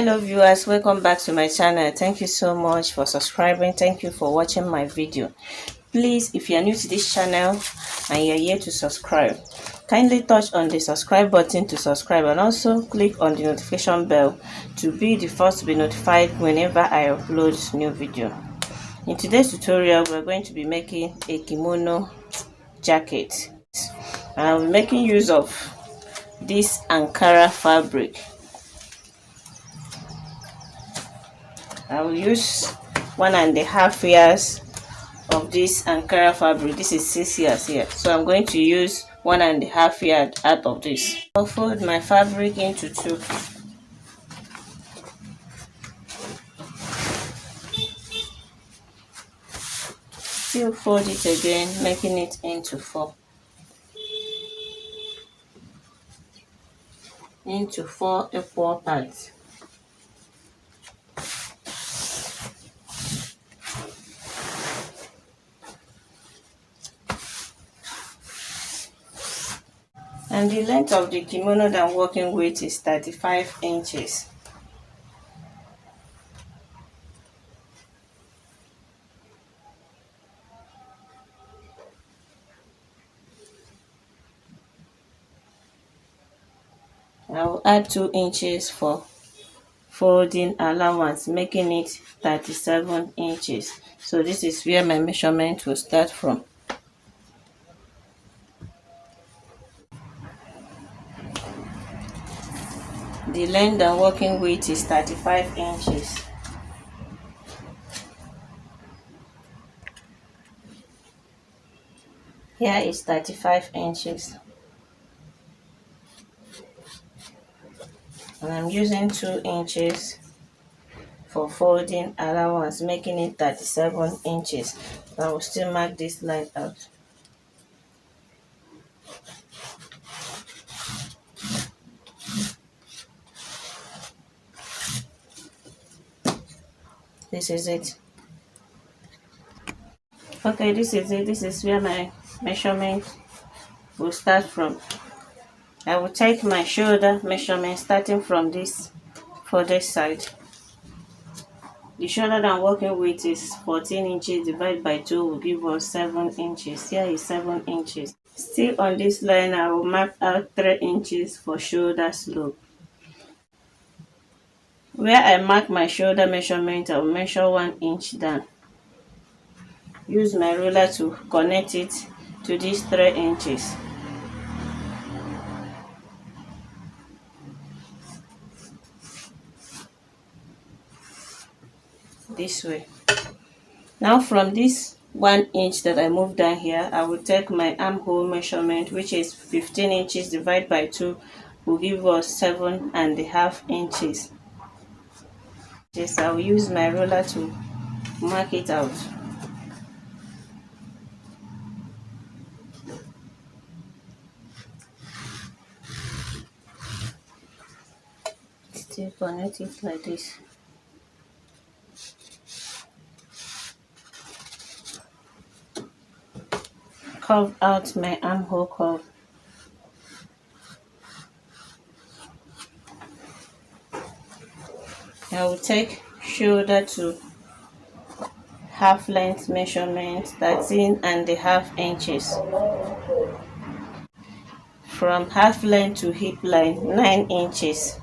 Hello viewers, welcome back to my channel. Thank you so much for subscribing. Thank you for watching my video. Please, if you are new to this channel and you're here to subscribe, kindly touch on the subscribe button to subscribe and also click on the notification bell to be the first to be notified whenever I upload new video. In today's tutorial, we're going to be making a kimono jacket. And I'll be making use of this Ankara fabric. I will use 1.5 yards of this Ankara fabric. This is 6 yards here, so I'm going to use 1.5 yards out of this. I'll fold my fabric into two. Still fold it again, making it into four equal parts. And the length of the kimono that I'm working with is 35 inches. I will add 2 inches for folding allowance, making it 37 inches. So this is where my measurement will start from. The length I'm working with is 35 inches. Here is 35 inches. And I'm using 2 inches for folding allowance, making it 37 inches. I will still mark this line out. This is it. Okay, this is it. This is where my measurement will start from. I will take my shoulder measurement starting from this for this side. The shoulder that I'm working with is 14 inches divided by 2 will give us 7 inches. Here is 7 inches. Still on this line, I will mark out 3 inches for shoulder slope. Where I mark my shoulder measurement, I will measure 1 inch down. Use my ruler to connect it to these 3 inches. This way. Now from this 1 inch that I moved down here, I will take my armhole measurement, which is 15 inches divided by 2 will give us 7.5 inches. Yes, I will use my ruler to mark it out. Still connect it like this. Curve out my armhole curve. I will take shoulder to half length measurement, 13.5 inches. From half length to hip line, 9 inches.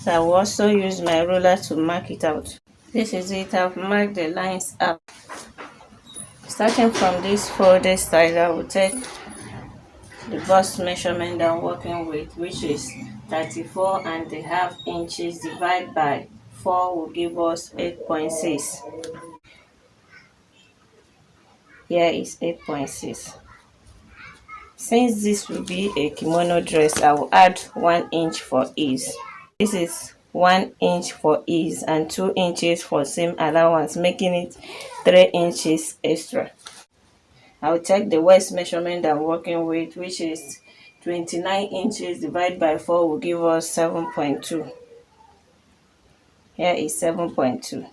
So I will also use my ruler to mark it out. This is it. I've marked the lines out. Starting from this folded side, I will take the bust measurement that I'm working with, which is 34.5 inches divided by 4 will give us 8.6. Here is 8.6. Since this will be a kimono dress, I will add 1 inch for ease. This is 1 inch for ease and 2 inches for seam allowance, making it 3 inches extra. I will take the waist measurement I'm working with, which is 29 inches divided by 4 will give us 7.2. Here is 7.2.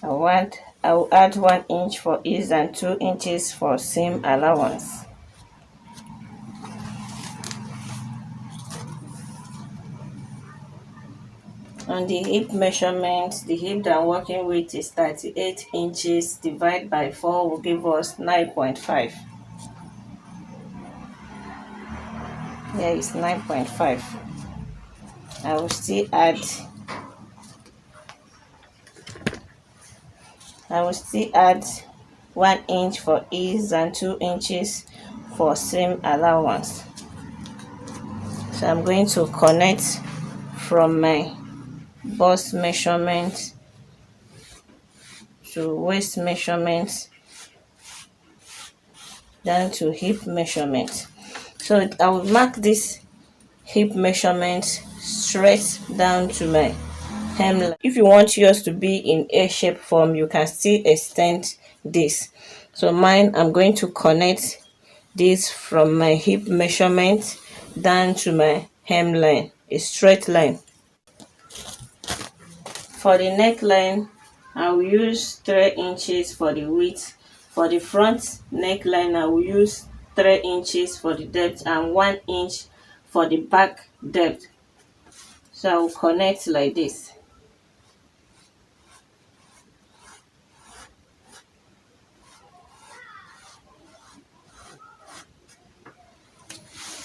I will add 1 inch for ease and 2 inches for seam allowance. On the hip measurement, the hip that I'm working with is 38 inches. Divide by 4 will give us 9.5. Here is 9.5. I will still add 1 inch for ease and 2 inches for seam allowance. So I'm going to connect from my bust measurement to waist measurement down to hip measurement. So I will mark this hip measurement straight down to my hemline. If you want yours to be in A-shape form, you can still extend this. So mine, I'm going to connect this from my hip measurement down to my hemline, a straight line. For the neckline, I will use 3 inches for the width. For the front neckline, I will use 3 inches for the depth and 1 inch for the back depth. So I will connect like this.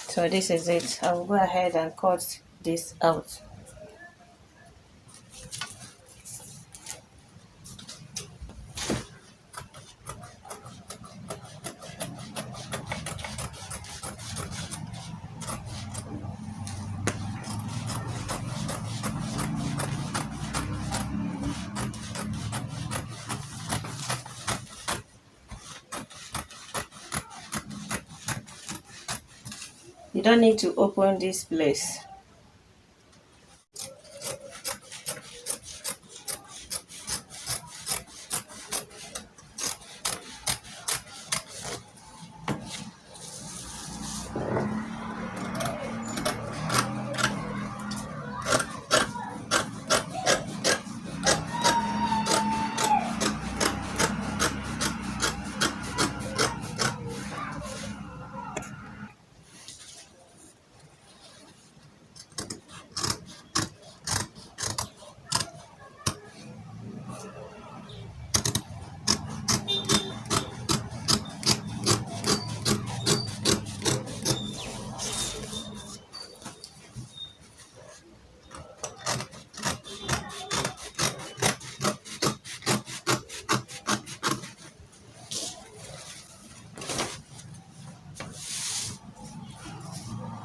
So this is it. I will go ahead and cut this out. You don't need to open this place.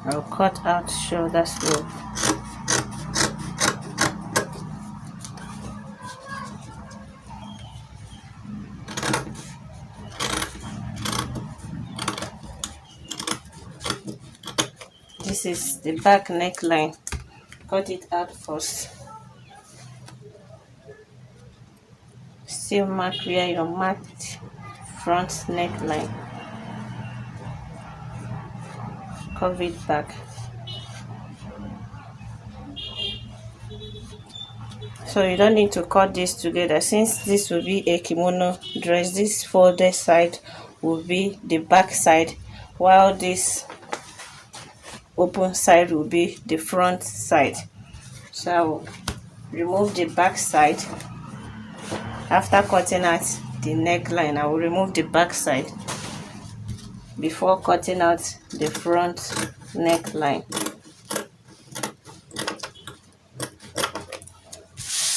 I'll cut out shoulder slope. This is the back neckline. Cut it out first. Still mark where you marked front neckline. Curve it back. So you don't need to cut this together. Since this will be a kimono dress, this folded side will be the back side, while this open side will be the front side. So I will remove the back side. After cutting out the neckline, I will remove the back side before cutting out the front neckline.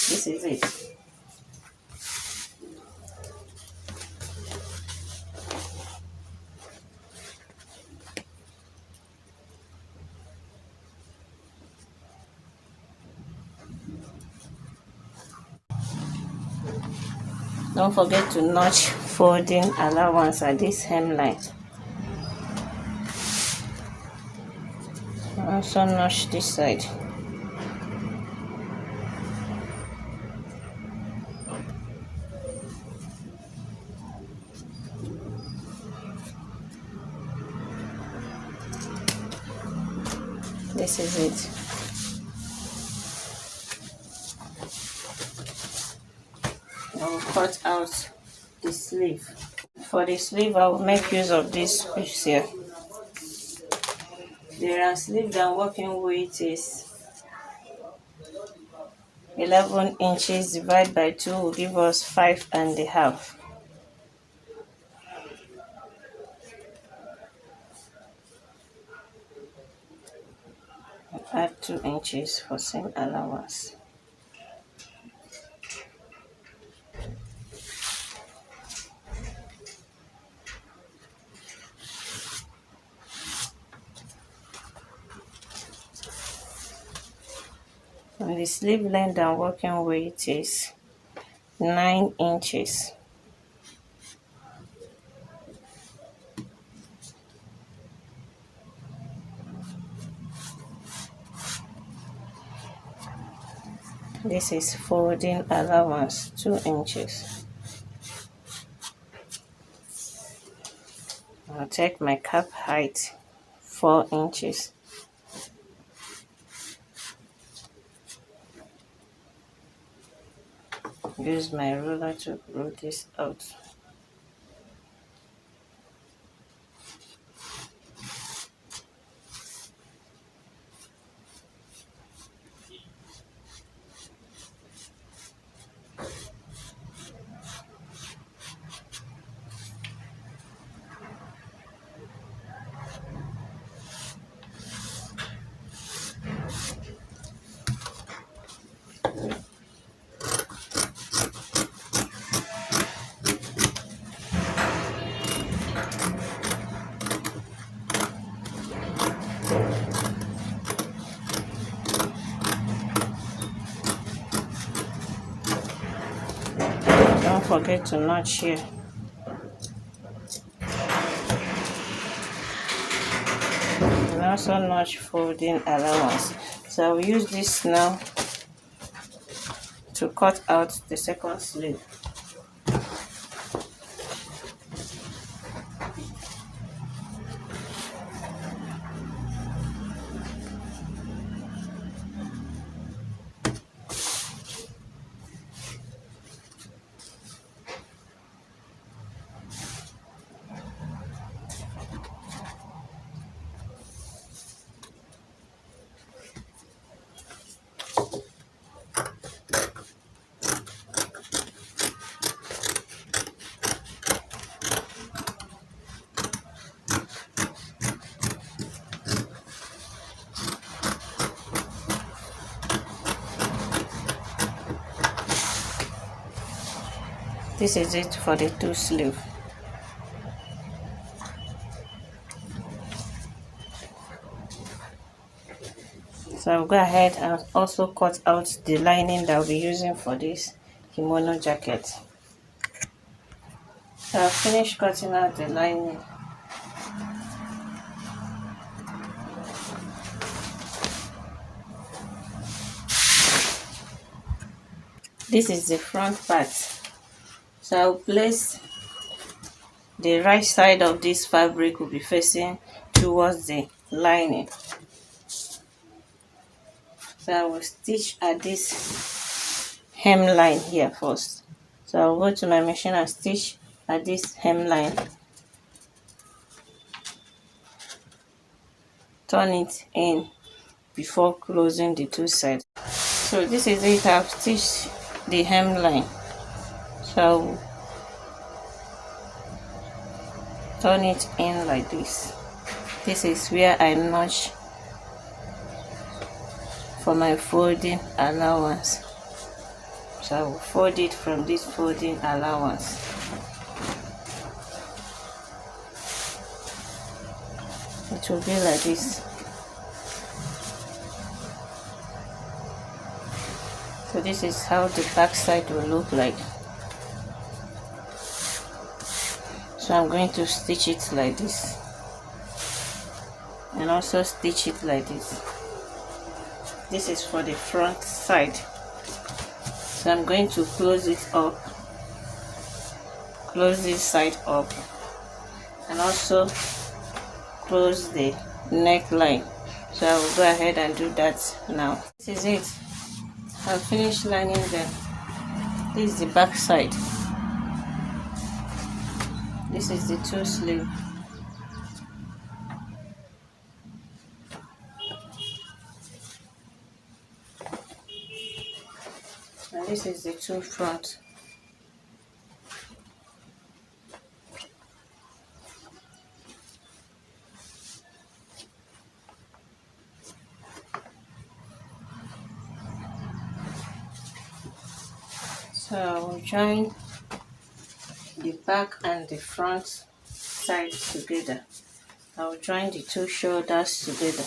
This is it. Don't forget to notch folding allowance at this hemline. Also notch this side. This is it. I will cut out the sleeve. For the sleeve, I will make use of this piece here. The round sleeve that I'm working with is 11 inches divided by 2 will give us 5.5. Add 2 inches for seam allowance. And the sleeve length I'm working with is 9 inches. This is folding allowance, 2 inches. I'll take my cap height, 4 inches. Use my ruler to roll this out. Don't forget to notch here. And also notch folding allowance. So I'll use this now to cut out the second sleeve. This is it for the 2 sleeve. So I'll go ahead and also cut out the lining that I'll be using for this kimono jacket. So I'll finish cutting out the lining. This is the front part. So I'll place the right side of this fabric will be facing towards the lining. So I will stitch at this hemline here first. So I'll go to my machine and stitch at this hemline. Turn it in before closing the 2 sides. So this is it. I've stitched the hemline. So turn it in like this. This is where I notch for my folding allowance. So I will fold it from this folding allowance. It will be like this. So this is how the back side will look like. So I'm going to stitch it like this and also stitch it like this. This is for the front side. So I'm going to close it up, close this side up, and also close the neckline. So I will go ahead and do that now. This is it. I'll finish lining them. This is the back side. This is the 2 sleeve. this is the two front. So I will join the back and the front side together. I will join the two shoulders together.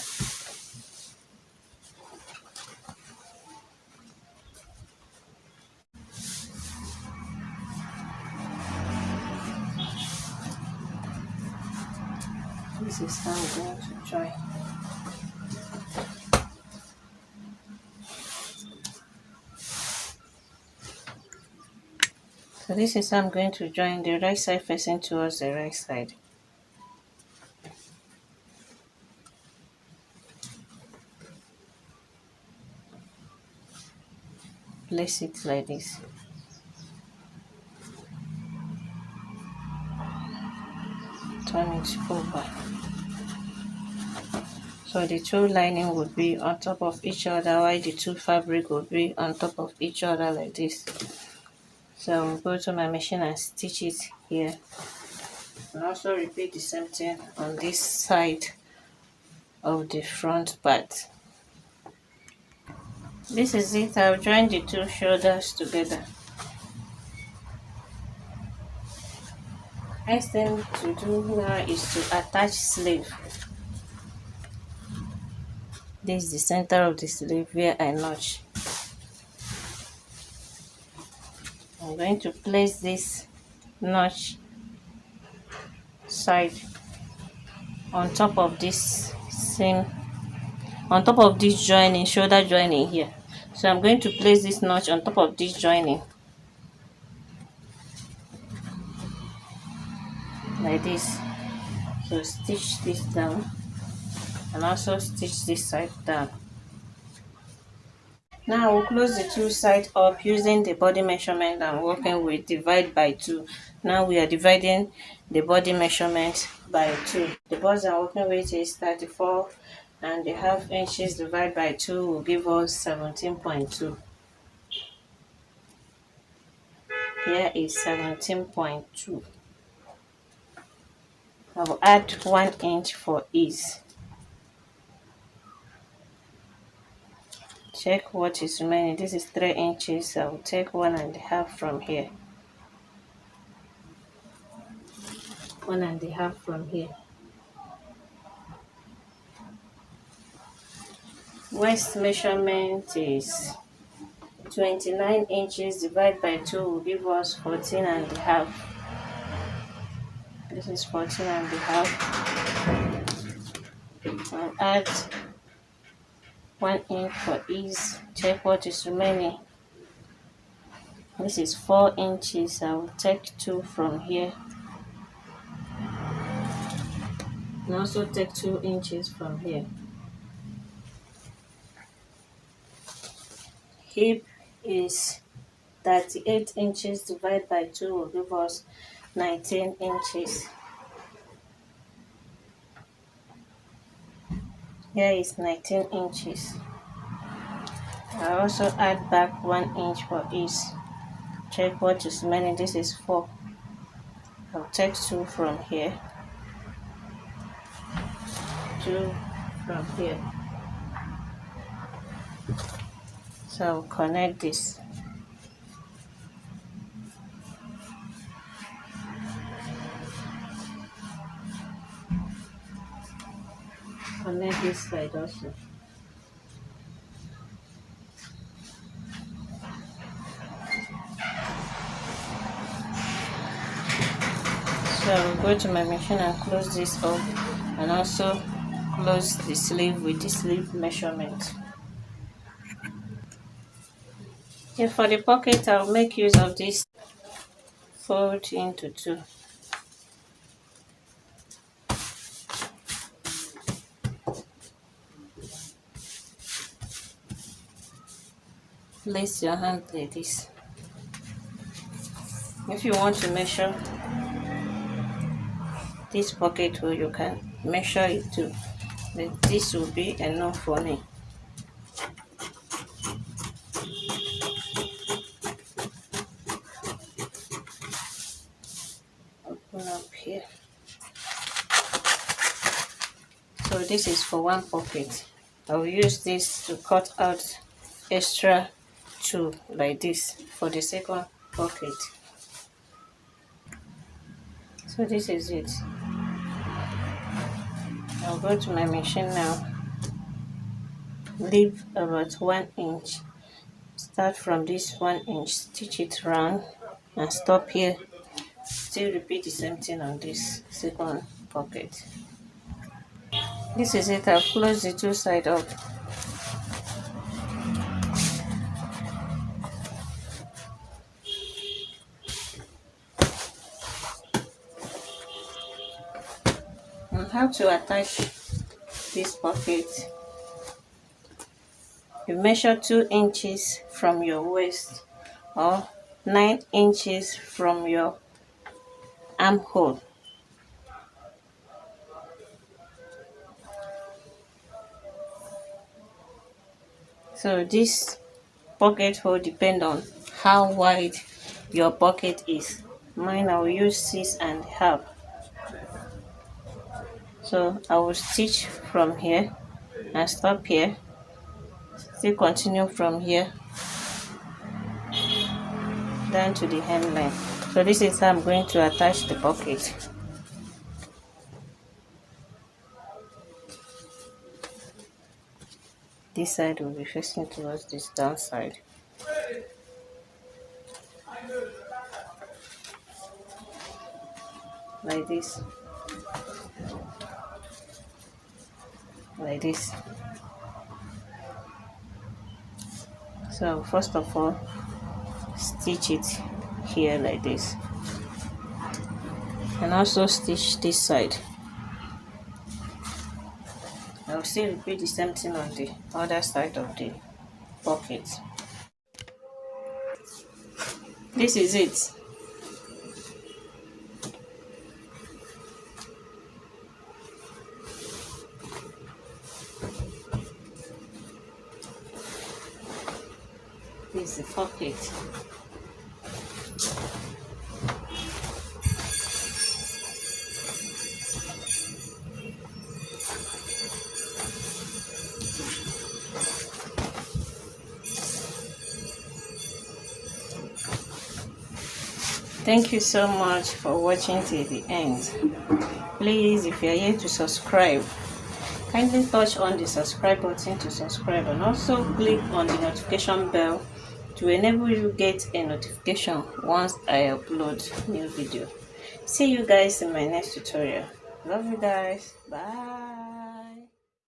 This is how I'm going to join. So this is how I'm going to join the right side facing towards the right side. Place it like this. Turn it over. So the two lining would be on top of each other, while the two fabric would be on top of each other like this. So I'll go to my machine and stitch it here. And also repeat the same thing on this side of the front part. This is it. I'll join the two shoulders together. Next thing to do now is to attach sleeve. This is the center of the sleeve where I notch. I'm going to place this notch side on top of this joining, shoulder joining here. So I'm going to place this notch on top of this joining like this. So stitch this down and also stitch this side down. Now I will close the two sides up using the body measurement I'm working with, divide by 2. Now we are dividing the body measurement by 2. The body I'm working with is 34.5 inches divided by 2 will give us 17.2. Here is 17.2. I will add 1 inch for ease. Check what is remaining. This is 3 inches. I will take 1.5 from here. 1.5 from here. Waist measurement is 29 inches divided by 2 will give us 14.5. This is 14.5. I'll add 1 inch for ease. Check what is remaining. This is 4 inches. I will take 2 from here. And also take 2 inches from here. Hip is 38 inches divided by 2 will give us 19 inches. Here is 19 inches. I also add back 1 inch for ease. Check what is remaining. This is 4. I'll take 2 from here. 2 from here. So I'll connect this. Connect this side also. So I'll go to my machine and close this up and also close the sleeve with the sleeve measurement. Here for the pocket, I'll make use of this fold into 2. Place your hand like this. If you want to measure this pocket hole, you can measure it too, but this will be enough for me. So this is for one pocket. I will use this to cut out extra two like this for the second pocket. So this is it. I'll go to my machine now. Leave about 1 inch. Start from this 1 inch, stitch it round and stop here. Still repeat the same thing on this second pocket. This is it. I've closed the two sides up. And how to attach this pocket. You measure 2 inches from your waist or 9 inches from your armhole. So this pocket hole depends on how wide your pocket is. Mine, I will use 6.5. So I will stitch from here and stop here. Still continue from here down to the hemline. So this is how I'm going to attach the pocket. This side will be facing towards this down side. Like this. Like this. So first of all, stitch it here like this. And also stitch this side. I'll still repeat the same thing on the other side of the pocket. This is it. This is the pocket. Thank you so much for watching till the end. Please, if you are here to subscribe, kindly touch on the subscribe button to subscribe and also click on the notification bell to enable you get a notification once I upload new video. See you guys in my next tutorial. Love you guys. Bye.